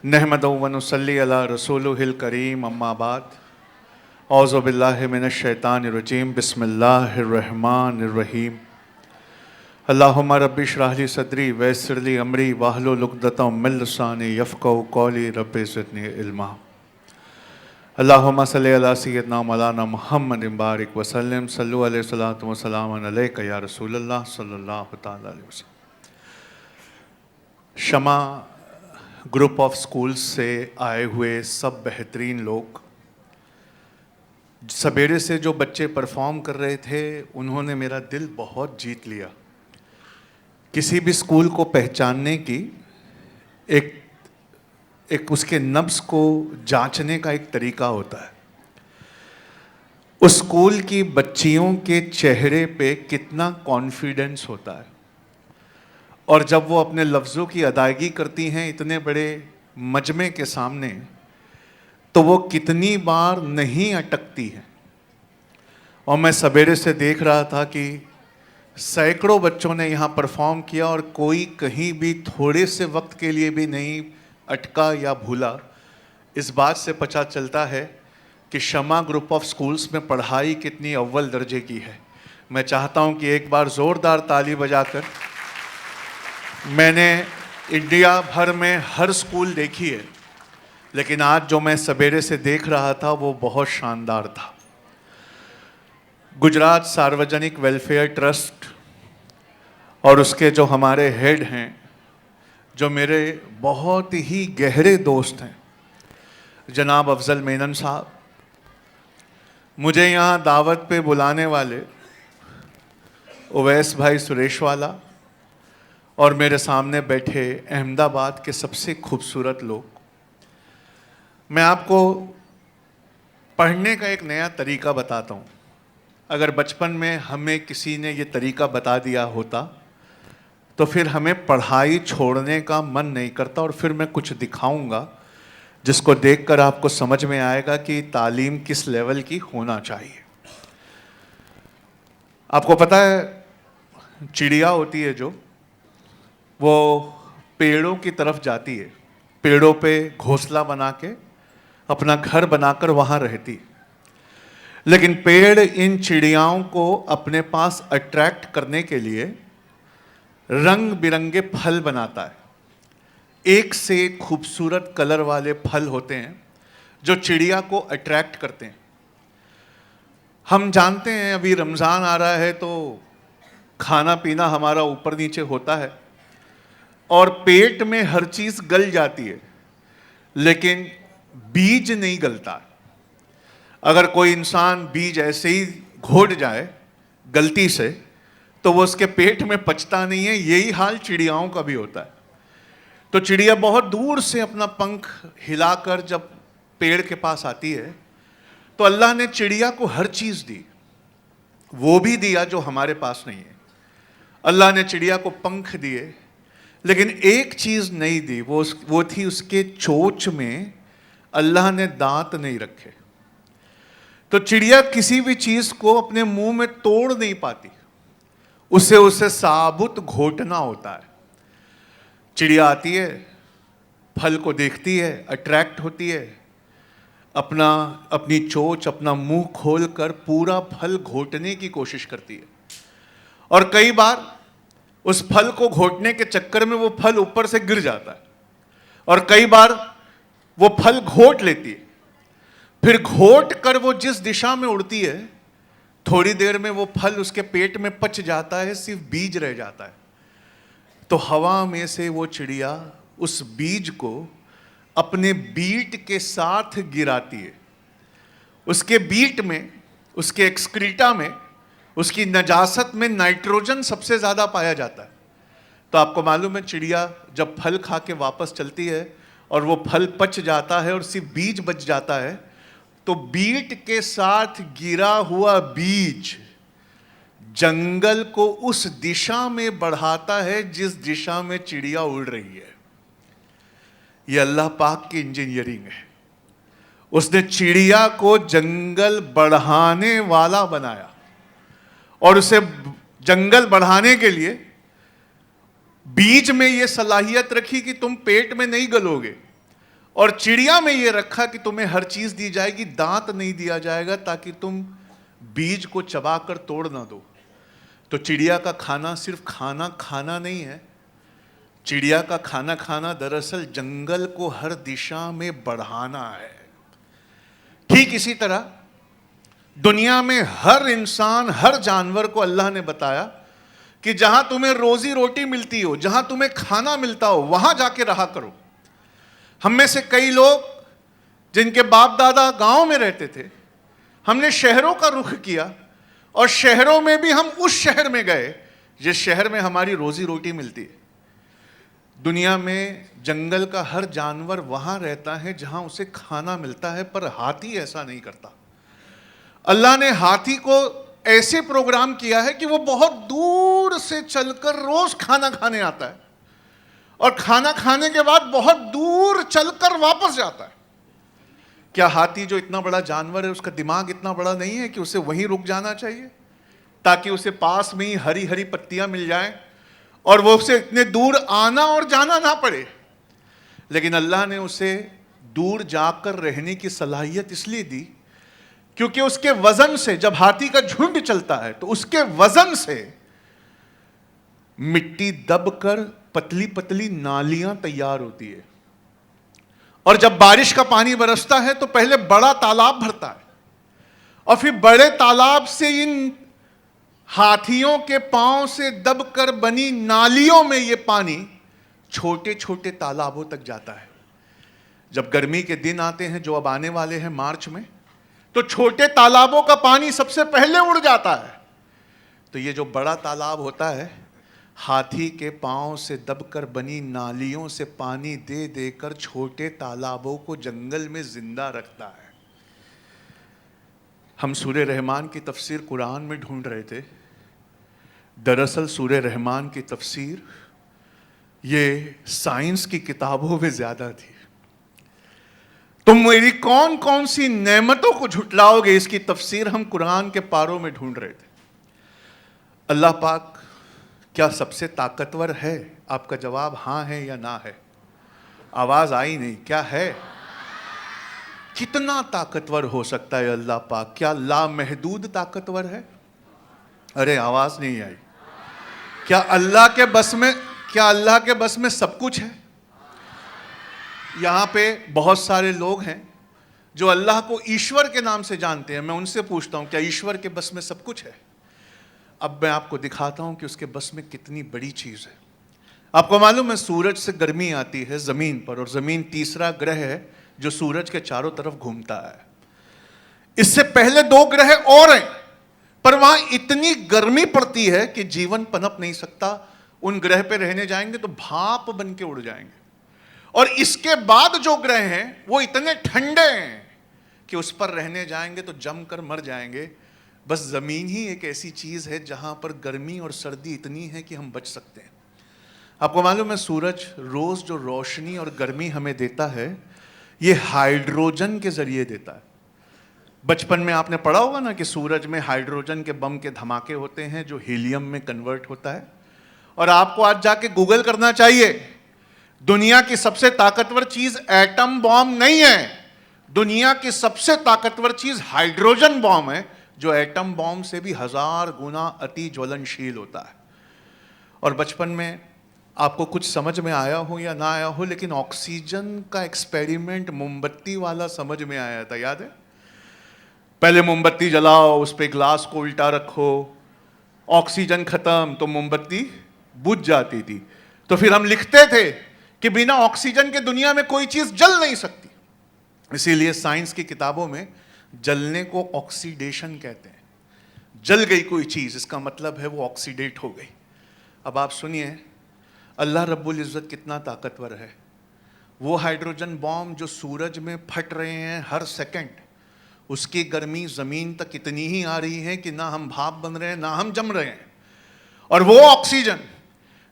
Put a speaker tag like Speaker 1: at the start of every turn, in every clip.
Speaker 1: नहमदु व नुसल्ली अला रसूलिहिल करीम अम्मा बाद औज़ु बिल्लाहि मिनश शैतानिर रजीम बिस्मिल्लाहिर रहमानिर रहीम अल्लाहुम्मा रब्बि इश्रह ली सदरी वयस्सिर ली अमरी वहलुल उक़दतम मिन लिसानी यफ़क़हू क़ौली रब्बि ज़िदनी इल्मा अल्लाहुम्मा सल्लि अला सय्यिदना मौलाना मुहम्मदिन बारिक वसल्लम सल्लु अलैहि सलातु व सलामुन अलैका या रसूलल्लाह सल्लल्लाहु तआला अलैहि वसल्लम। शमा ग्रुप ऑफ स्कूल्स से आए हुए सब बेहतरीन लोग, सवेरे से जो बच्चे परफॉर्म कर रहे थे उन्होंने मेरा दिल बहुत जीत लिया। किसी भी स्कूल को पहचानने की एक उसके नब्ज़ को जांचने का एक तरीका होता है। उस स्कूल की बच्चियों के चेहरे पे कितना कॉन्फिडेंस होता है और जब वो अपने लफ्ज़ों की अदायगी करती हैं इतने बड़े मजमे के सामने, तो वो कितनी बार नहीं अटकती हैं। और मैं सवेरे से देख रहा था कि सैकड़ों बच्चों ने यहाँ परफॉर्म किया और कोई कहीं भी थोड़े से वक्त के लिए भी नहीं अटका या भूला। इस बात से पता चलता है कि शमा ग्रुप ऑफ स्कूल्स में पढ़ाई कितनी अव्वल दर्जे की है। मैं चाहता हूँ कि एक बार ज़ोरदार ताली बजाकर, मैंने इंडिया भर में हर स्कूल देखी है, लेकिन आज जो मैं सवेरे से देख रहा था वो बहुत शानदार था। गुजरात सार्वजनिक वेलफेयर ट्रस्ट और उसके जो हमारे हेड हैं, जो मेरे बहुत ही गहरे दोस्त हैं, जनाब अफजल मेनन साहब, मुझे यहाँ दावत पे बुलाने वाले उवैस भाई सुरेशवाला और मेरे सामने बैठे अहमदाबाद के सबसे खूबसूरत लोग, मैं आपको पढ़ने का एक नया तरीका बताता हूँ। अगर बचपन में हमें किसी ने ये तरीका बता दिया होता तो फिर हमें पढ़ाई छोड़ने का मन नहीं करता, और फिर मैं कुछ दिखाऊंगा जिसको देखकर आपको समझ में आएगा कि तालीम किस लेवल की होना चाहिए। आपको पता है, चिड़िया होती है जो, वो पेड़ों की तरफ जाती है, पेड़ों पे घोंसला बना के अपना घर बनाकर वहाँ रहती है। लेकिन पेड़ इन चिड़ियाओं को अपने पास अट्रैक्ट करने के लिए रंग बिरंगे फल बनाता है। एक से एक खूबसूरत कलर वाले फल होते हैं जो चिड़िया को अट्रैक्ट करते हैं। हम जानते हैं अभी रमज़ान आ रहा है तो खाना पीना हमारा ऊपर नीचे होता है और पेट में हर चीज़ गल जाती है, लेकिन बीज नहीं गलता। अगर कोई इंसान बीज ऐसे ही घोट जाए गलती से तो वो उसके पेट में पचता नहीं है। यही हाल चिड़ियाओं का भी होता है। तो चिड़िया बहुत दूर से अपना पंख हिलाकर जब पेड़ के पास आती है तो अल्लाह ने चिड़िया को हर चीज़ दी, वो भी दिया जो हमारे पास नहीं है। अल्लाह ने चिड़िया को पंख दिए, लेकिन एक चीज़ नहीं दी, वो थी उसके चोंच में अल्लाह ने दांत नहीं रखे। तो चिड़िया किसी भी चीज़ को अपने मुंह में तोड़ नहीं पाती, उसे साबुत घोटना होता है। चिड़िया आती है, फल को देखती है, अट्रैक्ट होती है, अपनी चोंच, अपना मुंह खोलकर पूरा फल घोटने की कोशिश करती है, और कई बार उस फल को घोटने के चक्कर में वो फल ऊपर से गिर जाता है, और कई बार वो फल घोट लेती है। फिर घोट कर वो जिस दिशा में उड़ती है, थोड़ी देर में वो फल उसके पेट में पच जाता है, सिर्फ बीज रह जाता है। तो हवा में से वो चिड़िया उस बीज को अपने बीट के साथ गिराती है। उसके बीट में, उसके एक्सक्रीटा में, उसकी नजासत में नाइट्रोजन सबसे ज़्यादा पाया जाता है। तो आपको मालूम है, चिड़िया जब फल खा के वापस चलती है और वो फल पच जाता है और सिर्फ बीज बच जाता है, तो बीट के साथ गिरा हुआ बीज जंगल को उस दिशा में बढ़ाता है जिस दिशा में चिड़िया उड़ रही है। यह अल्लाह पाक की इंजीनियरिंग है। उसने चिड़िया को जंगल बढ़ाने वाला बनाया, और उसे जंगल बढ़ाने के लिए बीज में यह सलाहियत रखी कि तुम पेट में नहीं गलोगे, और चिड़िया में ये रखा कि तुम्हें हर चीज दी जाएगी, दांत नहीं दिया जाएगा ताकि तुम बीज को चबाकर तोड़ ना दो। तो चिड़िया का खाना सिर्फ खाना खाना नहीं है, चिड़िया का खाना खाना दरअसल जंगल को हर दिशा में बढ़ाना है। ठीक इसी तरह दुनिया में हर इंसान, हर जानवर को अल्लाह ने बताया कि जहां तुम्हें रोजी रोटी मिलती हो, जहां तुम्हें खाना मिलता हो, वहां जाके रहा करो। हम में से कई लोग जिनके बाप दादा गांव में रहते थे, हमने शहरों का रुख किया और शहरों में भी हम उस शहर में गए जिस शहर में हमारी रोजी रोटी मिलती है। दुनिया में जंगल का हर जानवर वहां रहता है जहां उसे खाना मिलता है, पर हाथी ऐसा नहीं करता। अल्लाह ने हाथी को ऐसे प्रोग्राम किया है कि वो बहुत दूर से चलकर रोज खाना खाने आता है और खाना खाने के बाद बहुत दूर चलकर वापस जाता है। क्या हाथी जो इतना बड़ा जानवर है, उसका दिमाग इतना बड़ा नहीं है कि उसे वहीं रुक जाना चाहिए ताकि उसे पास में ही हरी हरी पत्तियां मिल जाएं और वो उसे इतने दूर आना और जाना ना पड़े? लेकिन अल्लाह ने उसे दूर जाकर रहने की सलाहियत इसलिए दी क्योंकि उसके वजन से, जब हाथी का झुंड चलता है तो उसके वजन से मिट्टी दबकर पतली पतली नालियां तैयार होती है और जब बारिश का पानी बरसता है तो पहले बड़ा तालाब भरता है और फिर बड़े तालाब से इन हाथियों के पांव से दबकर बनी नालियों में ये पानी छोटे छोटे तालाबों तक जाता है। जब गर्मी के दिन आते हैं, जो अब आने वाले हैं मार्च में, तो छोटे तालाबों का पानी सबसे पहले उड़ जाता है। तो ये जो बड़ा तालाब होता है, हाथी के पांव से दबकर बनी नालियों से पानी दे देकर छोटे तालाबों को जंगल में जिंदा रखता है। हम सूरह रहमान की तफसीर कुरान में ढूंढ रहे थे। दरअसल सूरह रहमान की तफसीर ये साइंस की किताबों में ज्यादा थी। तुम मेरी कौन कौन सी नेमतों को झुटलाओगे, इसकी तफसीर हम कुरान के पारों में ढूंढ रहे थे। अल्लाह पाक क्या सबसे ताकतवर है? आपका जवाब हाँ है या ना है? आवाज आई नहीं। क्या है? कितना ताकतवर हो सकता है अल्लाह पाक? क्या लामहदूद ताकतवर है? अरे आवाज नहीं आई। क्या अल्लाह के बस में सब कुछ है? यहां पे बहुत सारे लोग हैं जो अल्लाह को ईश्वर के नाम से जानते हैं। मैं उनसे पूछता हूं, क्या ईश्वर के बस में सब कुछ है? अब मैं आपको दिखाता हूं कि उसके बस में कितनी बड़ी चीज है। आपको मालूम है सूरज से गर्मी आती है जमीन पर, और जमीन तीसरा ग्रह है जो सूरज के चारों तरफ घूमता है। इससे पहले 2 ग्रह और हैं, पर वहां इतनी गर्मी पड़ती है कि जीवन पनप नहीं सकता। उन ग्रह पे रहने जाएंगे तो भाप बन के उड़ जाएंगे। और इसके बाद जो ग्रह हैं वो इतने ठंडे हैं कि उस पर रहने जाएंगे तो जमकर मर जाएंगे। बस जमीन ही एक ऐसी चीज है जहां पर गर्मी और सर्दी इतनी है कि हम बच सकते हैं। आपको मालूम है सूरज रोज जो रोशनी और गर्मी हमें देता है, ये हाइड्रोजन के जरिए देता है। बचपन में आपने पढ़ा होगा ना कि सूरज में हाइड्रोजन के बम के धमाके होते हैं जो हीलियम में कन्वर्ट होता है। और आपको आज जाके गूगल करना चाहिए, दुनिया की सबसे ताकतवर चीज एटम बॉम्ब नहीं है, दुनिया की सबसे ताकतवर चीज हाइड्रोजन बॉम्ब है, जो एटम बॉम्ब से भी 1000 गुना अति ज्वलनशील होता है। और बचपन में आपको कुछ समझ में आया हो या ना आया हो, लेकिन ऑक्सीजन का एक्सपेरिमेंट मोमबत्ती वाला समझ में आया था, याद है? पहले मोमबत्ती जलाओ, उस पे ग्लास को उल्टा रखो, ऑक्सीजन खत्म तो मोमबत्ती बुझ जाती थी। तो फिर हम लिखते थे कि बिना ऑक्सीजन के दुनिया में कोई चीज जल नहीं सकती। इसीलिए साइंस की किताबों में जलने को ऑक्सीडेशन कहते हैं। जल गई कोई चीज, इसका मतलब है वो ऑक्सीडेट हो गई। अब आप सुनिए अल्लाह रब्बुल इज़्ज़त कितना ताकतवर है। वो हाइड्रोजन बॉम्ब जो सूरज में फट रहे हैं हर सेकंड, उसकी गर्मी ज़मीन तक इतनी ही आ रही है कि ना हम भाप बन रहे हैं ना हम जम रहे हैं। और वो ऑक्सीजन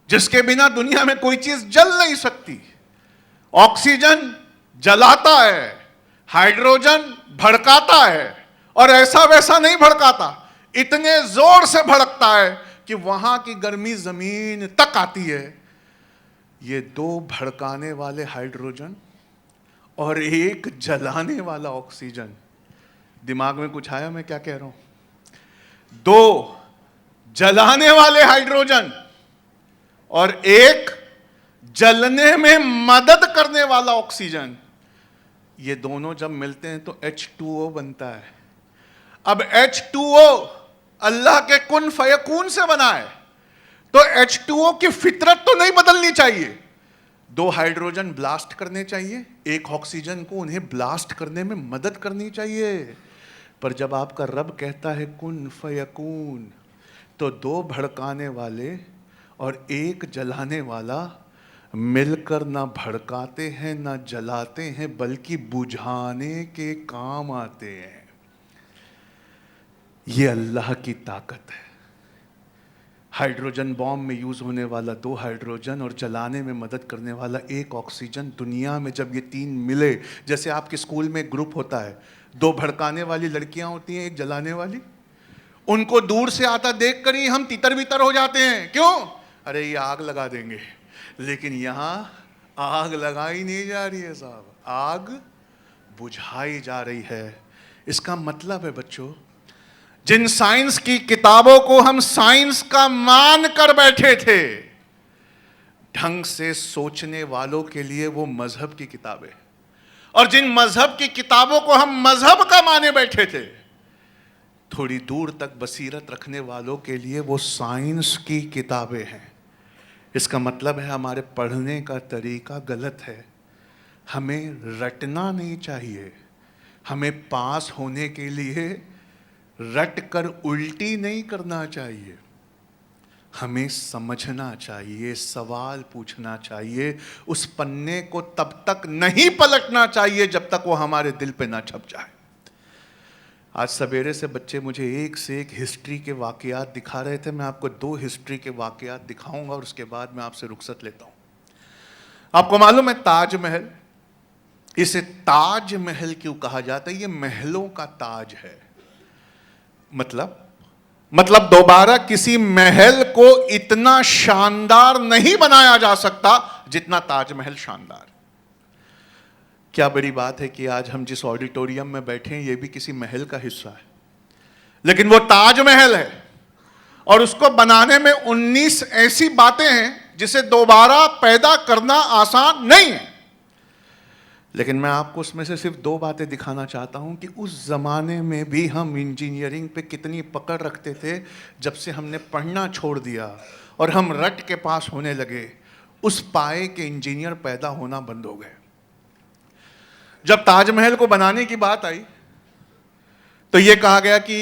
Speaker 1: जिसके बिना दुनिया में कोई चीज जल नहीं सकती, ऑक्सीजन जलाता है, हाइड्रोजन भड़काता है, और ऐसा वैसा नहीं भड़काता, इतने जोर से भड़कता है कि वहां की गर्मी जमीन तक आती है। ये 2 भड़काने वाले हाइड्रोजन और एक जलाने वाला ऑक्सीजन। दिमाग में कुछ आया मैं क्या कह रहा हूं? दो जलाने वाले हाइड्रोजन और एक जलने में मदद करने वाला ऑक्सीजन, ये दोनों जब मिलते हैं तो H2O बनता है। अब H2O अल्लाह के कुन फयकून से बना है, तो H2O की फितरत तो नहीं बदलनी चाहिए। दो हाइड्रोजन ब्लास्ट करने चाहिए, एक ऑक्सीजन को उन्हें ब्लास्ट करने में मदद करनी चाहिए। पर जब आपका रब कहता है कुन फयकून, तो दो भड़काने वाले और एक जलाने वाला मिलकर ना भड़काते हैं ना जलाते हैं, बल्कि बुझाने के काम आते हैं। ये अल्लाह की ताकत है। हाइड्रोजन बॉम्ब में यूज होने वाला दो हाइड्रोजन और जलाने में मदद करने वाला एक ऑक्सीजन, दुनिया में जब ये तीन मिले, जैसे आपके स्कूल में एक ग्रुप होता है, दो भड़काने वाली लड़कियां होती हैं, एक जलाने वाली, उनको दूर से आता देखकर ही हम तितर बितर हो जाते हैं। क्यों? अरे ये आग लगा देंगे। लेकिन यहां आग लगाई नहीं जा रही है साहब, आग बुझाई जा रही है। इसका मतलब है बच्चों, जिन साइंस की किताबों को हम साइंस का मान कर बैठे थे, ढंग से सोचने वालों के लिए वो मजहब की किताबें, और जिन मजहब की किताबों को हम मजहब का माने बैठे थे, थोड़ी दूर तक बसीरत रखने वालों के लिए वो साइंस की किताबें हैं। इसका मतलब है हमारे पढ़ने का तरीका गलत है। हमें रटना नहीं चाहिए, हमें पास होने के लिए रट कर उल्टी नहीं करना चाहिए। हमें समझना चाहिए, सवाल पूछना चाहिए, उस पन्ने को तब तक नहीं पलटना चाहिए जब तक वो हमारे दिल पे ना छप जाए। आज सवेरे से बच्चे मुझे एक से एक हिस्ट्री के वाकयात दिखा रहे थे। मैं आपको दो हिस्ट्री के वाकयात दिखाऊंगा और उसके बाद मैं आपसे रुखसत लेता हूं। आपको मालूम है ताजमहल, इसे ताजमहल क्यों कहा जाता है? ये महलों का ताज है। मतलब दोबारा किसी महल को इतना शानदार नहीं बनाया जा सकता जितना ताजमहल शानदार। क्या बड़ी बात है कि आज हम जिस ऑडिटोरियम में बैठे हैं ये भी किसी महल का हिस्सा है, लेकिन वो ताजमहल है और उसको बनाने में 19 ऐसी बातें हैं जिसे दोबारा पैदा करना आसान नहीं है। लेकिन मैं आपको उसमें से सिर्फ दो बातें दिखाना चाहता हूं कि उस जमाने में भी हम इंजीनियरिंग पे कितनी पकड़ रखते थे। जब से हमने पढ़ना छोड़ दिया और हम रट के पास होने लगे, उस पाए के इंजीनियर पैदा होना बंद हो गए। जब ताजमहल को बनाने की बात आई तो यह कहा गया कि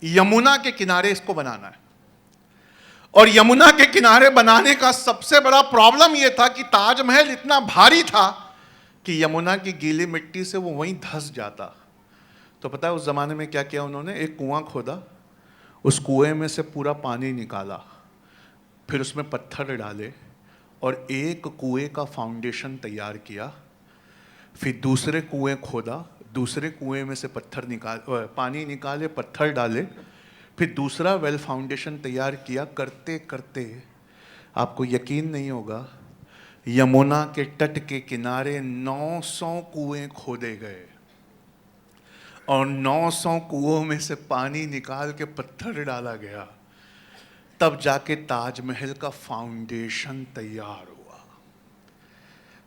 Speaker 1: यमुना के किनारे इसको बनाना है, और यमुना के किनारे बनाने का सबसे बड़ा प्रॉब्लम यह था कि ताजमहल इतना भारी था कि यमुना की गीली मिट्टी से वो वहीं धंस जाता। तो पता है उस जमाने में क्या किया उन्होंने? एक कुआं खोदा, उस कुएं में से पूरा पानी निकाला, फिर उसमें पत्थर डाले और एक कुएं का फाउंडेशन तैयार किया। फिर दूसरे कुएं खोदा, दूसरे कुएं में से पानी निकाले, पत्थर डाले, फिर दूसरा वेल फाउंडेशन तैयार किया। करते करते आपको यकीन नहीं होगा, यमुना के तट के किनारे 900 कुएं खोदे गए और 900 कुओं में से पानी निकाल के पत्थर डाला गया। तब जाके ताजमहल का फाउंडेशन तैयार हुआ।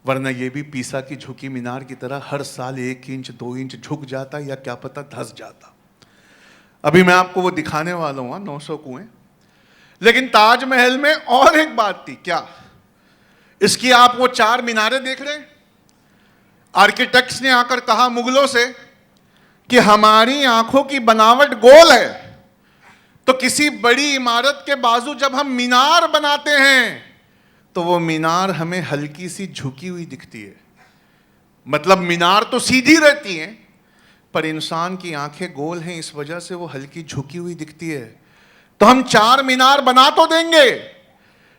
Speaker 1: वरना ये भी पीसा की झुकी मीनार की तरह हर साल 1 इंच 2 इंच झुक जाता या क्या पता धंस जाता। अभी मैं आपको वो दिखाने वाला हूँ 900 कुएं। लेकिन ताजमहल में और एक बात थी। क्या? इसकी आप वो 4 मीनारें देख रहे हैं? आर्किटेक्ट्स ने आकर कहा मुगलों से कि हमारी आंखों की बनावट गोल है, तो किसी बड़ी इमारत के बाजू जब हम मीनार बनाते हैं तो वो मीनार हमें हल्की सी झुकी हुई दिखती है। मतलब मीनार तो सीधी रहती है, पर इंसान की आंखें गोल हैं, इस वजह से वो हल्की झुकी हुई दिखती है। तो हम 4 मीनार बना तो देंगे,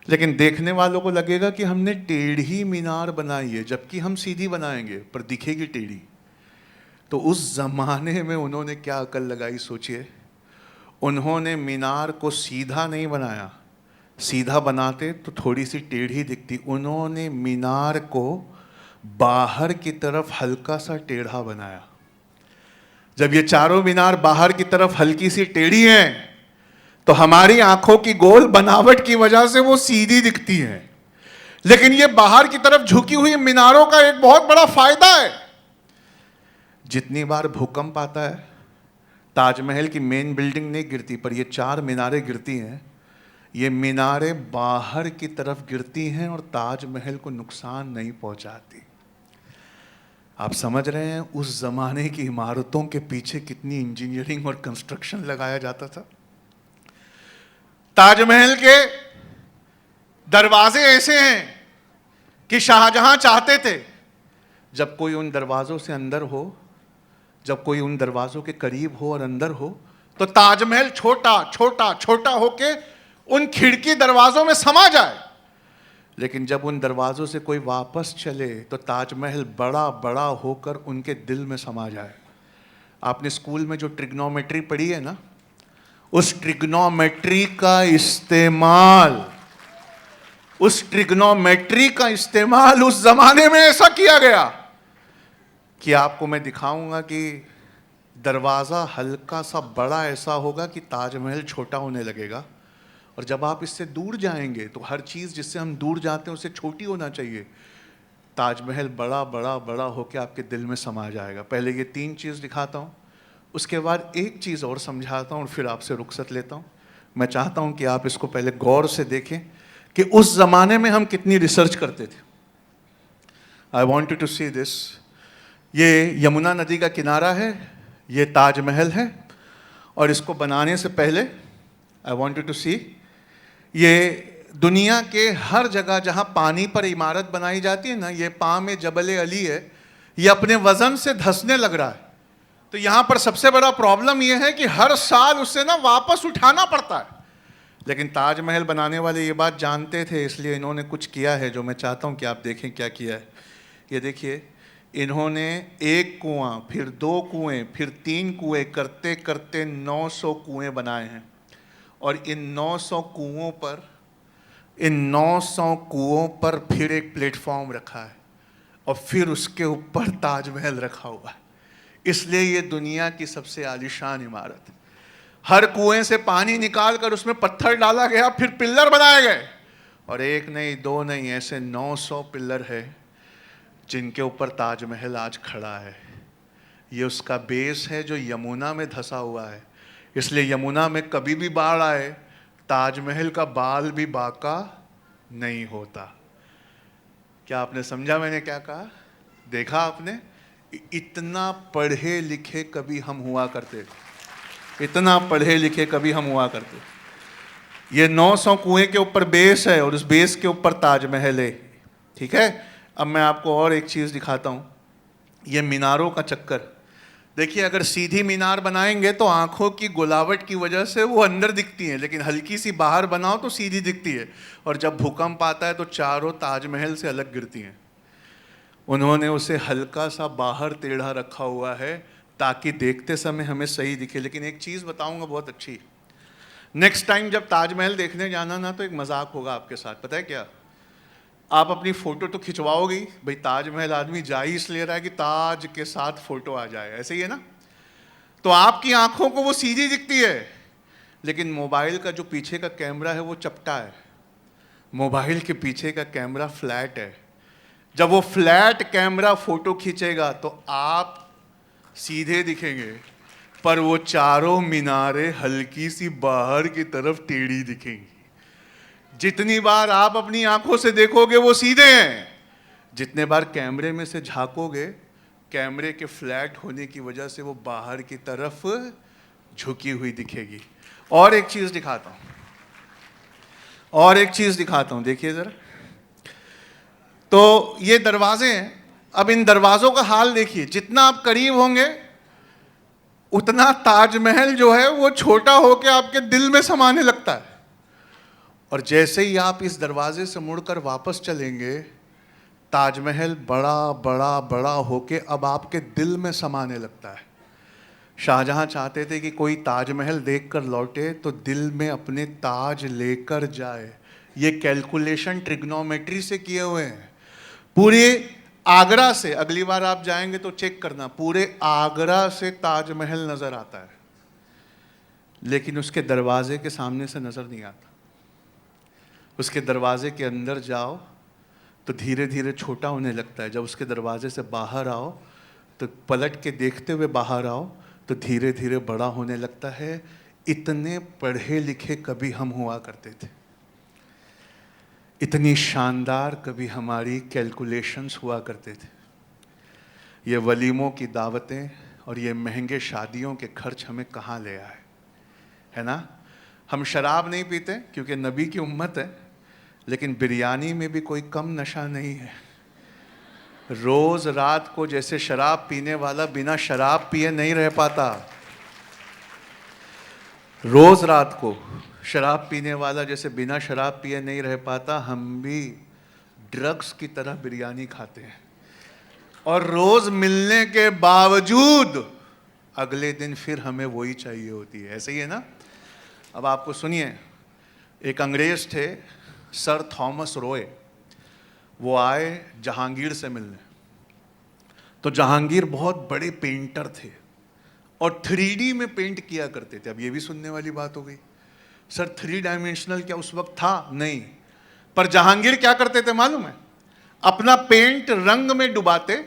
Speaker 1: लेकिन देखने वालों को लगेगा कि हमने टेढ़ी मीनार बनाई है, जबकि हम सीधी बनाएंगे पर दिखेगी टेढ़ी। तो उस जमाने में उन्होंने क्या अकल लगाई सोचिए। उन्होंने मीनार को सीधा नहीं बनाया, सीधा बनाते तो थोड़ी सी टेढ़ी दिखती। उन्होंने मीनार को बाहर की तरफ हल्का सा टेढ़ा बनाया। जब ये चारों मीनार बाहर की तरफ हल्की सी टेढ़ी हैं, तो हमारी आंखों की गोल बनावट की वजह से वो सीधी दिखती हैं। लेकिन ये बाहर की तरफ झुकी हुई मीनारों का एक बहुत बड़ा फायदा है। जितनी बार भूकंप आता है, ताजमहल की मेन बिल्डिंग नहीं गिरती, पर ये 4 मीनारें गिरती हैं। ये मीनारें बाहर की तरफ गिरती हैं और ताजमहल को नुकसान नहीं पहुंचाती। आप समझ रहे हैं उस जमाने की इमारतों के पीछे कितनी इंजीनियरिंग और कंस्ट्रक्शन लगाया जाता था। ताजमहल के दरवाजे ऐसे हैं कि शाहजहां चाहते थे जब कोई उन दरवाजों से अंदर हो, जब कोई उन दरवाजों के करीब हो और अंदर हो, तो ताजमहल छोटा छोटा छोटा होके उन खिड़की दरवाजों में समा जाए। लेकिन जब उन दरवाजों से कोई वापस चले तो ताजमहल बड़ा बड़ा होकर उनके दिल में समा जाए। आपने स्कूल में जो ट्रिग्नोमेट्री पढ़ी है ना, उस ट्रिग्नोमेट्री का इस्तेमाल उस जमाने में ऐसा किया गया कि आपको मैं दिखाऊंगा कि दरवाज़ा हल्का सा बड़ा ऐसा होगा कि ताजमहल छोटा होने लगेगा, और जब आप इससे दूर जाएंगे तो हर चीज़ जिससे हम दूर जाते हैं उससे छोटी होना चाहिए। ताजमहल बड़ा बड़ा बड़ा होकर आपके दिल में समा जाएगा। पहले ये 3 चीज़ दिखाता हूँ, उसके बाद एक चीज़ और समझाता हूँ और फिर आपसे रुखसत लेता हूँ। मैं चाहता हूँ कि आप इसको पहले गौर से देखें कि उस ज़माने में हम कितनी रिसर्च करते थे। I want you to see this. ये यमुना नदी का किनारा है, ये ताजमहल है, और इसको बनाने से पहले आई वॉन्ट यू टू सी, ये दुनिया के हर जगह जहाँ पानी पर इमारत बनाई जाती है ना, ये पाँ में जबल अली है, ये अपने वज़न से धंसने लग रहा है। तो यहाँ पर सबसे बड़ा प्रॉब्लम ये है कि हर साल उससे ना वापस उठाना पड़ता है। लेकिन ताजमहल बनाने वाले ये बात जानते थे, इसलिए इन्होंने कुछ किया है जो मैं चाहता हूँ कि आप देखें क्या किया है। ये देखिए, इन्होंने 1 कुआं, फिर 2 कुएं, फिर 3 कुएं करते करते 900 कुएं बनाए हैं। और इन 900 कुओं पर फिर एक प्लेटफॉर्म रखा है, और फिर उसके ऊपर ताजमहल रखा हुआ है। इसलिए ये दुनिया की सबसे आलीशान इमारत है। हर कुएं से पानी निकाल कर उसमें पत्थर डाला गया, फिर पिल्लर बनाए गए, और 1 नहीं 2 नहीं, ऐसे 900 पिल्लर है जिनके ऊपर ताजमहल आज खड़ा है। ये उसका बेस है जो यमुना में धंसा हुआ है। इसलिए यमुना में कभी भी बाढ़ आए, ताजमहल का बाल भी बाका नहीं होता। क्या आपने समझा मैंने क्या कहा? देखा आपने? इतना पढ़े लिखे कभी हम हुआ करते, इतना पढ़े लिखे कभी हम हुआ करते। ये 900 कुएं के ऊपर बेस है और उस बेस के ऊपर ताजमहल है। ठीक है, अब मैं आपको और एक चीज़ दिखाता हूँ। ये मीनारों का चक्कर देखिए, अगर सीधी मीनार बनाएंगे तो आंखों की गुलावट की वजह से वो अंदर दिखती हैं, लेकिन हल्की सी बाहर बनाओ तो सीधी दिखती है। और जब भूकंप आता है तो चारों ताजमहल से अलग गिरती हैं। उन्होंने उसे हल्का सा बाहर टेढ़ा रखा हुआ है ताकि देखते समय हमें सही दिखे। लेकिन एक चीज़ बताऊंगा बहुत अच्छी, नेक्स्ट टाइम जब ताजमहल देखने जाना ना, तो एक मजाक होगा आपके साथ। पता है क्या? आप अपनी फ़ोटो तो खिंचवाओगी, भाई ताजमहल आदमी जा ही इसलिए रहा है कि ताज के साथ फ़ोटो आ जाए, ऐसे ही है ना? तो आपकी आंखों को वो सीधी दिखती है, लेकिन मोबाइल का जो पीछे का कैमरा है वो चपटा है। मोबाइल के पीछे का कैमरा फ्लैट है। जब वो फ्लैट कैमरा फ़ोटो खींचेगा तो आप सीधे दिखेंगे, पर वो चारों मीनारें हल्की सी बाहर की तरफ टेढ़ी दिखेंगी। जितनी बार आप अपनी आंखों से देखोगे वो सीधे हैं, जितने बार कैमरे में से झांकोगे, कैमरे के फ्लैट होने की वजह से वो बाहर की तरफ झुकी हुई दिखेगी। और एक चीज़ दिखाता हूँ, देखिए ज़रा। तो ये दरवाजे हैं। अब इन दरवाज़ों का हाल देखिए, जितना आप करीब होंगे उतना ताजमहल जो है वो छोटा होकर आपके दिल में समाने लगता है। और जैसे ही आप इस दरवाजे से मुड़कर वापस चलेंगे, ताजमहल बड़ा बड़ा बड़ा होके अब आपके दिल में समाने लगता है। शाहजहां चाहते थे कि कोई ताजमहल देखकर लौटे तो दिल में अपने ताज लेकर जाए। ये कैलकुलेशन ट्रिग्नोमेट्री से किए हुए हैं। पूरे आगरा से, अगली बार आप जाएंगे तो चेक करना, पूरे आगरा से ताजमहल नजर आता है, लेकिन उसके दरवाजे के सामने से नजर नहीं आता। उसके दरवाजे के अंदर जाओ तो धीरे धीरे छोटा होने लगता है, जब उसके दरवाजे से बाहर आओ तो पलट के देखते हुए बाहर आओ तो धीरे धीरे बड़ा होने लगता है। इतने पढ़े लिखे कभी हम हुआ करते थे, इतनी शानदार कभी हमारी कैलकुलेशंस हुआ करते थे। ये वलीमों की दावतें और ये महंगे शादियों के खर्च हमें कहाँ ले आए, है ना। हम शराब नहीं पीते क्योंकि नबी की उम्मत है, लेकिन बिरयानी में भी कोई कम नशा नहीं है। रोज रात को जैसे शराब पीने वाला बिना शराब पिए नहीं रह पाता, रोज रात को शराब पीने वाला जैसे बिना शराब पिए नहीं रह पाता, हम भी ड्रग्स की तरह बिरयानी खाते हैं और रोज मिलने के बावजूद अगले दिन फिर हमें वही चाहिए होती है। ऐसे ही है ना। अब आपको सुनिए, एक अंग्रेज थे सर थॉमस रॉय, वो आए जहांगीर से मिलने। तो जहांगीर बहुत बड़े पेंटर थे और 3D में पेंट किया करते थे। अब ये भी सुनने वाली बात हो गई, सर 3 डायमेंशनल क्या उस वक्त था? नहीं। पर जहांगीर क्या करते थे मालूम है? अपना पेंट रंग में डुबाते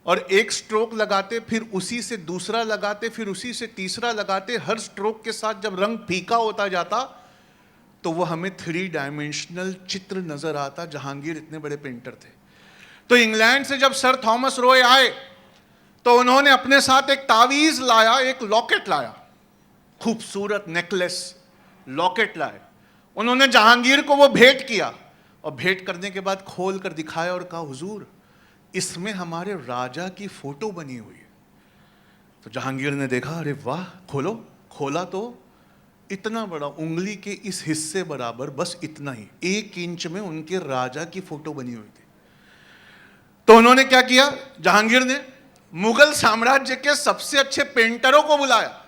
Speaker 1: और एक स्ट्रोक लगाते, फिर उसी से दूसरा लगाते, फिर उसी से तीसरा लगाते। हर स्ट्रोक के साथ जब रंग फीका होता जाता तो वो हमें 3 डायमेंशनल चित्र नजर आता। जहांगीर इतने बड़े पेंटर थे। तो इंग्लैंड से जब सर थॉमस रॉय आए तो उन्होंने अपने साथ एक तावीज लाया, एक लॉकेट लाया, खूबसूरत नेकलेस लॉकेट लाए। उन्होंने जहांगीर को वो भेंट किया और भेंट करने के बाद खोल कर दिखाया और कहा, हुजूर इसमें हमारे राजा की फोटो बनी हुई है। तो जहांगीर ने देखा, अरे वाह, खोलो। खोला तो इतना बड़ा, उंगली के इस हिस्से बराबर, बस इतना ही, 1 इंच में उनके राजा की फोटो बनी हुई थी। तो उन्होंने क्या किया, जहांगीर ने मुगल साम्राज्य के सबसे अच्छे पेंटरों को बुलाया।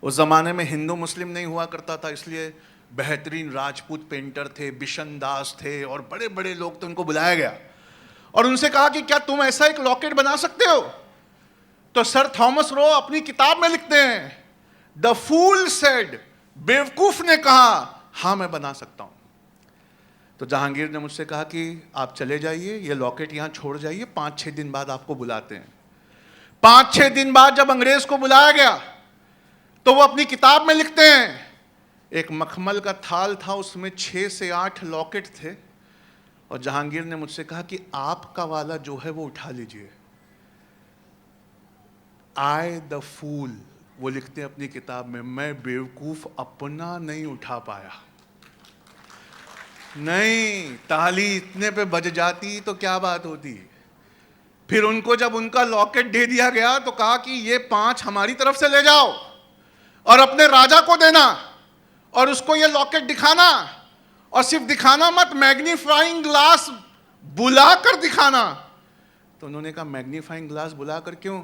Speaker 1: उस जमाने में हिंदू मुस्लिम नहीं हुआ करता था, इसलिए बेहतरीन राजपूत पेंटर थे, बिशन दास थे और बड़े बड़े लोग थे। उनको बुलाया गया और उनसे कहा कि क्या तुम ऐसा एक लॉकेट बना सकते हो? तो सर थॉमस रो अपनी किताब में लिखते हैं, द फूल सेड, बेवकूफ ने कहा, हाँ मैं बना सकता हूं। तो जहांगीर ने मुझसे कहा कि आप चले जाइए, ये लॉकेट यहां छोड़ जाइए, 5-6 दिन बाद आपको बुलाते हैं। 5-6 दिन बाद जब अंग्रेज को बुलाया गया तो वो अपनी किताब में लिखते हैं, एक मखमल का थाल था, उसमें 6 से 8 लॉकेट थे और जहांगीर ने मुझसे कहा कि आपका वाला जो है वो उठा लीजिए। आई द फूल, वो लिखते हैं अपनी किताब में, मैं बेवकूफ अपना नहीं उठा पाया। नहीं, ताली इतने पे बज जाती तो क्या बात होती। फिर उनको जब उनका लॉकेट दे दिया गया तो कहा कि ये 5 हमारी तरफ से ले जाओ और अपने राजा को देना और उसको ये लॉकेट दिखाना, और सिर्फ दिखाना मत, मैग्नीफाइंग ग्लास बुलाकर दिखाना। तो उन्होंने कहा, मैग्नीफाइंग ग्लास बुलाकर क्यों?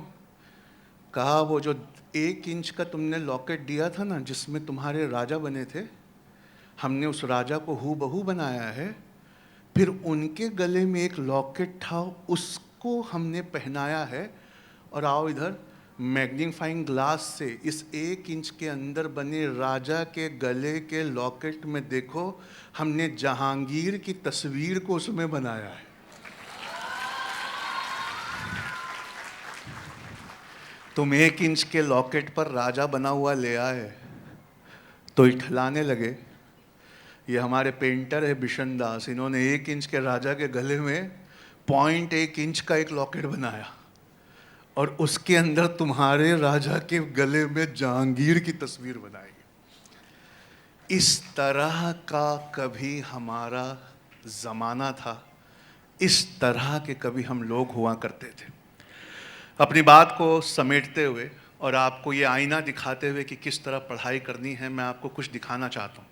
Speaker 1: कहा, वो जो 1 इंच का तुमने लॉकेट दिया था ना, जिसमें तुम्हारे राजा बने थे, हमने उस राजा को हूबहू बनाया है। फिर उनके गले में एक लॉकेट था, उसको हमने पहनाया है, और आओ इधर, मैग्नीफाइंग ग्लास से इस 1 इंच के अंदर बने राजा के गले के लॉकेट में देखो, हमने जहांगीर की तस्वीर को उसमें बनाया है। तुम 1 इंच के लॉकेट पर राजा बना हुआ ले आए तो इठलाने लगे। ये हमारे पेंटर है बिशन दास, इन्होंने 1 इंच के राजा के गले में 0.1 इंच का एक लॉकेट बनाया और उसके अंदर तुम्हारे राजा के गले में जहांगीर की तस्वीर बनाई। इस तरह का कभी हमारा ज़माना था, इस तरह के कभी हम लोग हुआ करते थे। अपनी बात को समेटते हुए और आपको ये आईना दिखाते हुए कि किस तरह पढ़ाई करनी है, मैं आपको कुछ दिखाना चाहता हूँ।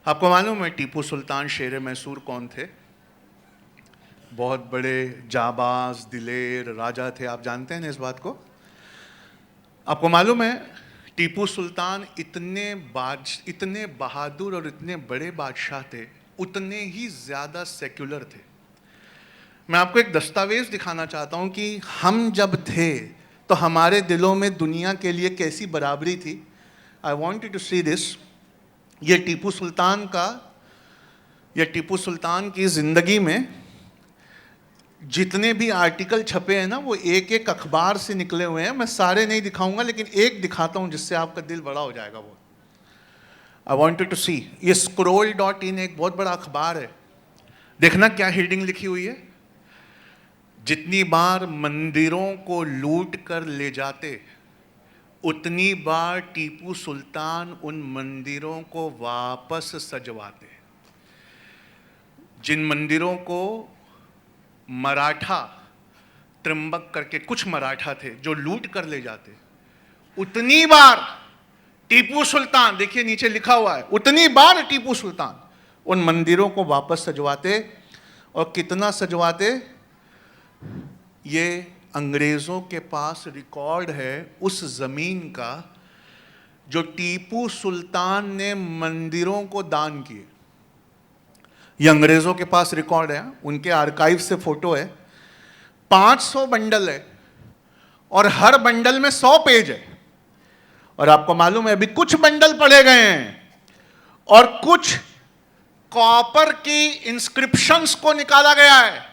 Speaker 1: आपको मालूम है टीपू सुल्तान शेर मैसूर कौन थे? बहुत बड़े जाबाज दिलेर राजा थे, आप जानते हैं ना इस बात को? आपको मालूम है टीपू सुल्तान इतने बहादुर और इतने बड़े बादशाह थे, उतने ही ज़्यादा सेक्युलर थे। मैं आपको एक दस्तावेज दिखाना चाहता हूं कि हम जब थे तो हमारे दिलों में दुनिया के लिए कैसी बराबरी थी। I want you to see this. ये टीपू सुल्तान की ज़िंदगी में जितने भी आर्टिकल छपे हैं ना, वो एक एक अखबार से निकले हुए हैं। मैं सारे नहीं दिखाऊंगा, लेकिन एक दिखाता हूं जिससे आपका दिल बड़ा हो जाएगा। वो आई वॉन्ट यू टू सी। ये scroll.in एक बहुत बड़ा अखबार है। देखना क्या हेडिंग लिखी हुई है। जितनी बार मंदिरों को लूट कर ले जाते, उतनी बार टीपू सुल्तान उन मंदिरों को वापस सजवाते। जिन मंदिरों को मराठा त्रिंबक करके कुछ मराठा थे जो लूट कर ले जाते, उतनी बार टीपू सुल्तान, देखिए नीचे लिखा हुआ है, उतनी बार टीपू सुल्तान उन मंदिरों को वापस सजवाते। और कितना सजवाते, ये अंग्रेज़ों के पास रिकॉर्ड है उस ज़मीन का जो टीपू सुल्तान ने मंदिरों को दान किए। ये अंग्रेज़ों के पास रिकॉर्ड है, उनके आर्काइव से फोटो है। 500 बंडल है और हर बंडल में 100 पेज है। और आपको मालूम है अभी कुछ बंडल पढ़े गए हैं और कुछ कॉपर की इंस्क्रिप्शंस को निकाला गया है।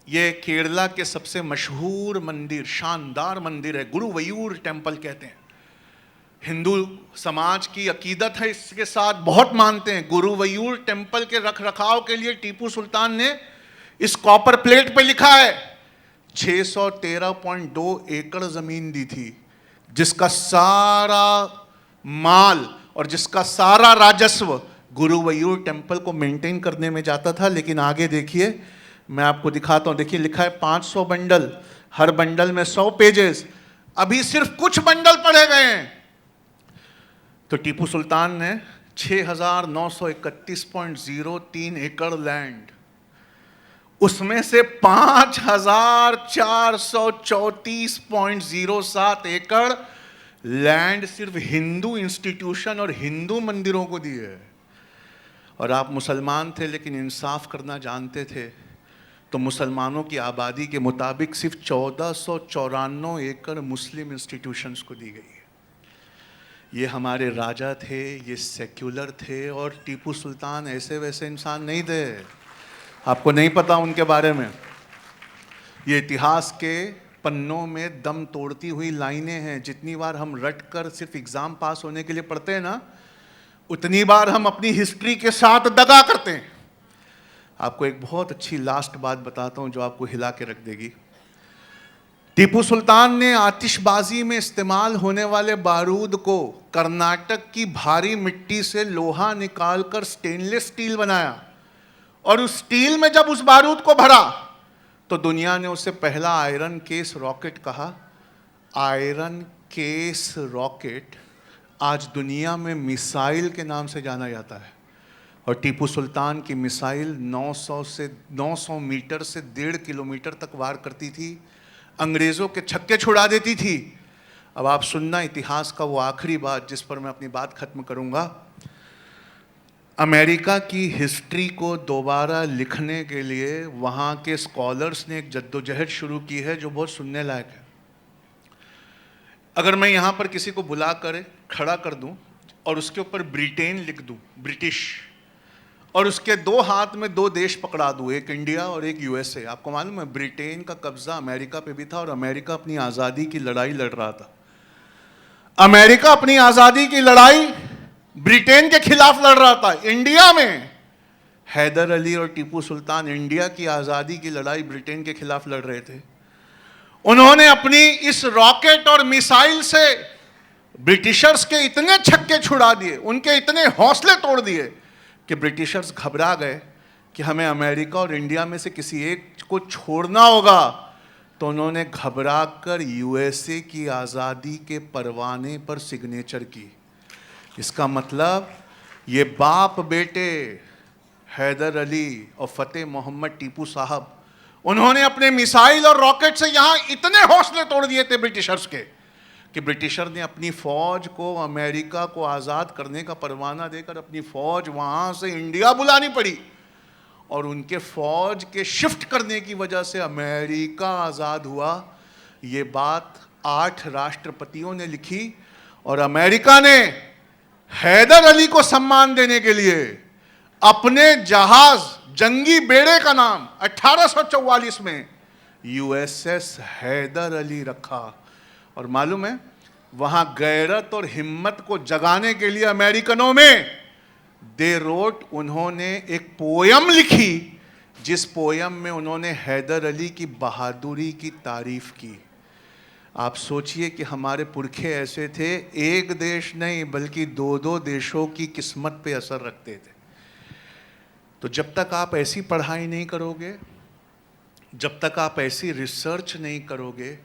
Speaker 1: ये केरला के सबसे मशहूर मंदिर, शानदार मंदिर है, गुरुवयूर टेम्पल कहते हैं। हिंदू समाज की अकीदत है, इसके साथ बहुत मानते हैं। गुरुवयूर टेम्पल के रख रखाव के लिए टीपू सुल्तान ने इस कॉपर प्लेट पे लिखा है 613.2 एकड़ जमीन दी थी, जिसका सारा माल और जिसका सारा राजस्व गुरुवयूर टेम्पल को मेंटेन करने में जाता था। लेकिन आगे देखिए, मैं आपको दिखाता हूं। देखिए लिखा है 500 बंडल, हर बंडल में 100 पेजेस। अभी सिर्फ कुछ बंडल पढ़े गए हैं। तो टीपू सुल्तान ने 6,931.03 एकड़ लैंड, उसमें से 5,434.07 एकड़ लैंड सिर्फ हिंदू इंस्टीट्यूशन और हिंदू मंदिरों को दी है। और आप मुसलमान थे लेकिन इंसाफ करना जानते थे, तो मुसलमानों की आबादी के मुताबिक सिर्फ 1494 एकड़ मुस्लिम इंस्टीट्यूशंस को दी गई है। ये हमारे राजा थे, ये सेक्युलर थे। और टीपू सुल्तान ऐसे वैसे इंसान नहीं थे, आपको नहीं पता उनके बारे में। ये इतिहास के पन्नों में दम तोड़ती हुई लाइनें हैं। जितनी बार हम रट कर सिर्फ एग्ज़ाम पास होने के लिए पढ़ते हैं ना, उतनी बार हम अपनी हिस्ट्री के साथ दगा करते हैं। आपको एक बहुत अच्छी लास्ट बात बताता हूं जो आपको हिला के रख देगी। टीपू सुल्तान ने आतिशबाजी में इस्तेमाल होने वाले बारूद को कर्नाटक की भारी मिट्टी से लोहा निकालकर स्टेनलेस स्टील बनाया। और उस स्टील में जब उस बारूद को भरा तो दुनिया ने उसे पहला आयरन केस रॉकेट कहा। आयरन केस रॉकेट आज दुनिया में मिसाइल के नाम से जाना जाता है। और टीपू सुल्तान की मिसाइल 900 मीटर से 1.5 किलोमीटर तक वार करती थी, अंग्रेज़ों के छक्के छुड़ा देती थी। अब आप सुनना इतिहास का वो आखिरी बात जिस पर मैं अपनी बात खत्म करूंगा। अमेरिका की हिस्ट्री को दोबारा लिखने के लिए वहाँ के स्कॉलर्स ने एक जद्दोजहद शुरू की है जो बहुत सुनने लायक है। अगर मैं यहाँ पर किसी को बुला कर खड़ा कर दूँ और उसके ऊपर ब्रिटेन लिख दूँ, ब्रिटिश, और उसके 2 हाथ में 2 देश पकड़ा दूँ, एक इंडिया और एक यूएसए। आपको मालूम है ब्रिटेन का कब्जा अमेरिका पे भी था और अमेरिका अपनी आज़ादी की लड़ाई लड़ रहा था। अमेरिका अपनी आज़ादी की लड़ाई ब्रिटेन के खिलाफ लड़ रहा था। इंडिया में हैदर अली और टीपू सुल्तान इंडिया की आज़ादी की लड़ाई ब्रिटेन के खिलाफ लड़ रहे थे। उन्होंने अपनी इस रॉकेट और मिसाइल से ब्रिटिशर्स के इतने छक्के छुड़ा दिए, उनके इतने हौसले तोड़ दिए कि ब्रिटिशर्स घबरा गए कि हमें अमेरिका और इंडिया में से किसी एक को छोड़ना होगा। तो उन्होंने घबरा कर यूएसए की आज़ादी के परवाने पर सिग्नेचर की। इसका मतलब ये बाप बेटे हैदर अली और फतेह मोहम्मद टीपू साहब, उन्होंने अपने मिसाइल और रॉकेट से यहाँ इतने हौसले तोड़ दिए थे ब्रिटिशर्स के कि ब्रिटिशर ने अपनी फ़ौज को अमेरिका को आज़ाद करने का परवाना देकर अपनी फ़ौज वहाँ से इंडिया बुलानी पड़ी। और उनके फौज के शिफ्ट करने की वजह से अमेरिका आज़ाद हुआ। ये बात 8 राष्ट्रपतियों ने लिखी और अमेरिका ने हैदर अली को सम्मान देने के लिए अपने जहाज जंगी बेड़े का नाम 1844 में यूएसएस हैदर अली रखा। और मालूम है, वहां गैरत और हिम्मत को जगाने के लिए अमेरिकनों में दे रोट, उन्होंने एक पोयम लिखी जिस पोयम में उन्होंने हैदर अली की बहादुरी की तारीफ की। आप सोचिए कि हमारे पुरखे ऐसे थे, एक देश नहीं बल्कि 2-2 देशों की किस्मत पे असर रखते थे। तो जब तक आप ऐसी पढ़ाई नहीं करोगे, जब तक आप ऐसी रिसर्च नहीं करोगे,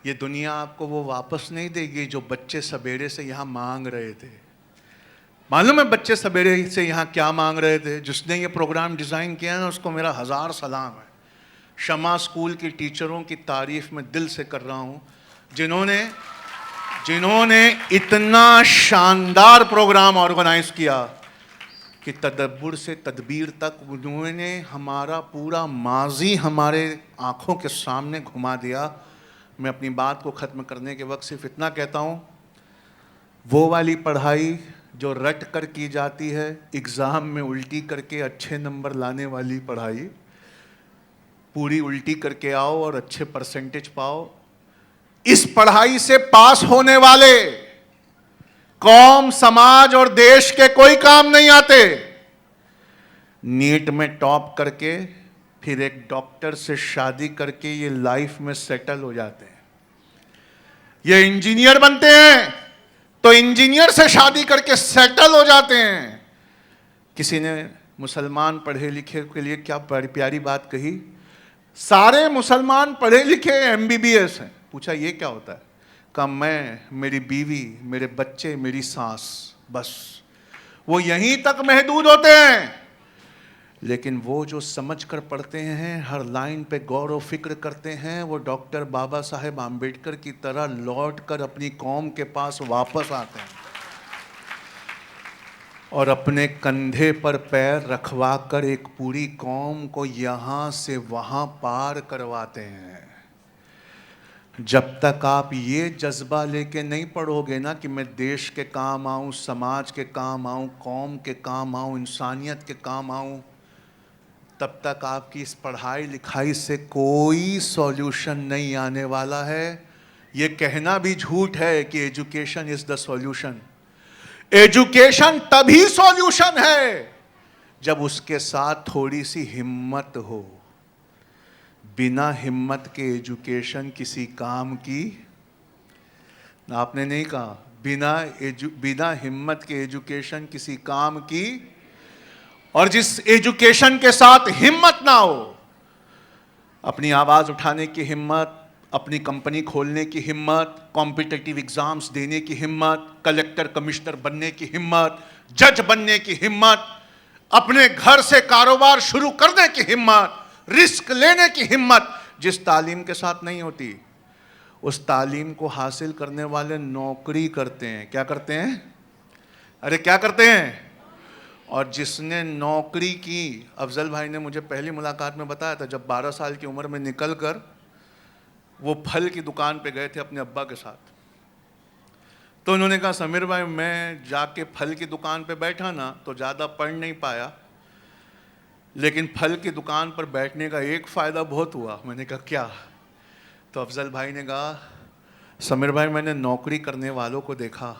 Speaker 1: ये दुनिया आपको वो वापस नहीं देगी जो बच्चे सवेरे से यहाँ मांग रहे थे। मालूम है बच्चे सवेरे से यहाँ क्या मांग रहे थे? जिसने ये प्रोग्राम डिज़ाइन किया ना, उसको मेरा 1000 सलाम है। शमा स्कूल की टीचरों की तारीफ मैं दिल से कर रहा हूँ, जिन्होंने इतना शानदार प्रोग्राम ऑर्गेनाइज किया कि तदब्बुर से तदबीर तक उन्होंने हमारा पूरा माजी हमारे आँखों के सामने घुमा दिया। मैं अपनी बात को ख़त्म करने के वक्त सिर्फ इतना कहता हूँ, वो वाली पढ़ाई जो रट कर की जाती है, एग्ज़ाम में उल्टी करके अच्छे नंबर लाने वाली पढ़ाई, पूरी उल्टी करके आओ और अच्छे परसेंटेज पाओ, इस पढ़ाई से पास होने वाले कौम, समाज और देश के कोई काम नहीं आते। नीट में टॉप करके फिर एक डॉक्टर से शादी करके ये लाइफ में सेटल हो जाते हैं। ये इंजीनियर बनते हैं तो इंजीनियर से शादी करके सेटल हो जाते हैं। किसी ने मुसलमान पढ़े लिखे के लिए क्या प्यारी बात कही, सारे मुसलमान पढ़े लिखे एमबीबीएस हैं। पूछा ये क्या होता है? कहा मैं, मेरी बीवी, मेरे बच्चे, मेरी सास, बस वो यहीं तक महदूद होते हैं। लेकिन वो जो समझ कर पढ़ते हैं, हर लाइन पे गौर व फिक्र करते हैं, वो डॉक्टर बाबा साहेब आम्बेडकर की तरह लौट कर अपनी कौम के पास वापस आते हैं और अपने कंधे पर पैर रखवा कर एक पूरी कौम को यहाँ से वहाँ पार करवाते हैं। जब तक आप ये जज्बा लेके नहीं पढ़ोगे ना कि मैं देश के काम आऊँ, समाज के काम आऊँ, कौम के काम आऊँ, इंसानियत के काम आऊँ, तब तक आपकी इस पढ़ाई लिखाई से कोई सॉल्यूशन नहीं आने वाला है। ये कहना भी झूठ है कि education is the solution. Education तभी सॉल्यूशन है जब उसके साथ थोड़ी सी हिम्मत हो। बिना हिम्मत के एजुकेशन किसी काम की, आपने नहीं कहा, बिना हिम्मत के एजुकेशन किसी काम की। और जिस एजुकेशन के साथ हिम्मत ना हो, अपनी आवाज़ उठाने की हिम्मत, अपनी कंपनी खोलने की हिम्मत, कॉम्पिटिटिव एग्ज़ाम्स देने की हिम्मत, कलेक्टर कमिश्नर बनने की हिम्मत, जज बनने की हिम्मत, अपने घर से कारोबार शुरू करने की हिम्मत, रिस्क लेने की हिम्मत, जिस तालीम के साथ नहीं होती, उस तालीम को हासिल करने वाले नौकरी करते हैं। क्या करते हैं? अरे क्या करते हैं? और जिसने नौकरी की, अफजल भाई ने मुझे पहली मुलाकात में बताया था, जब 12 साल की उम्र में निकल कर वो फल की दुकान पे गए थे अपने अब्बा के साथ, तो उन्होंने कहा समीर भाई मैं जाके फल की दुकान पे बैठा ना तो ज़्यादा पढ़ नहीं पाया, लेकिन फल की दुकान पर बैठने का एक फ़ायदा बहुत हुआ। मैंने कहा क्या? तो अफजल भाई ने कहा समीर भाई मैंने नौकरी करने वालों को देखा,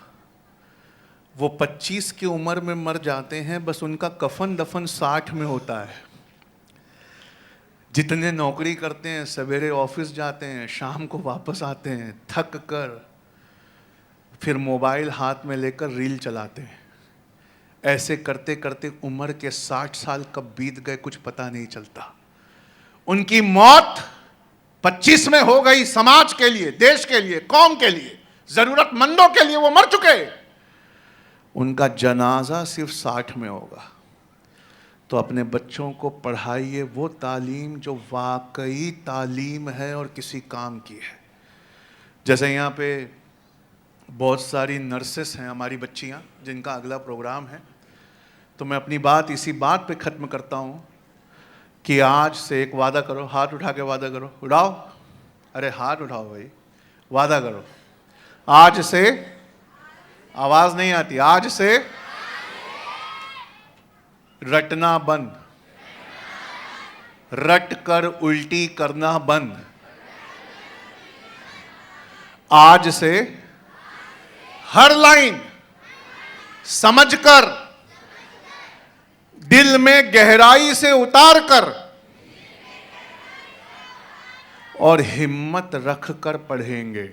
Speaker 1: वो 25 की उम्र में मर जाते हैं, बस उनका कफन दफन 60 में होता है। जितने नौकरी करते हैं, सवेरे ऑफिस जाते हैं, शाम को वापस आते हैं थक कर, फिर मोबाइल हाथ में लेकर रील चलाते हैं। ऐसे करते करते उम्र के 60 साल कब बीत गए कुछ पता नहीं चलता। उनकी मौत 25 में हो गई। समाज के लिए, देश के लिए, कौम के लिए, जरूरतमंदों के लिए वो मर चुके। उनका जनाजा सिर्फ 60 में होगा। तो अपने बच्चों को पढ़ाइए वो तालीम जो वाकई तालीम है और किसी काम की है। जैसे यहाँ पे बहुत सारी नर्सेस हैं हमारी बच्चियाँ जिनका अगला प्रोग्राम है, तो मैं अपनी बात इसी बात पे ख़त्म करता हूँ कि आज से एक वादा करो, हाथ उठा के वादा करो, उठाओ, अरे हाथ उठाओ भाई, वादा करो, आज से, आवाज नहीं आती, आज से रटना बंद, रट कर उल्टी करना बंद, आज से हर लाइन समझकर, दिल में गहराई से उतार कर और हिम्मत रख कर पढ़ेंगे।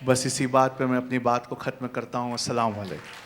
Speaker 1: बस इसी बात पे मैं अपनी बात को खत्म करता हूं। अस्सलाम वालेकुम।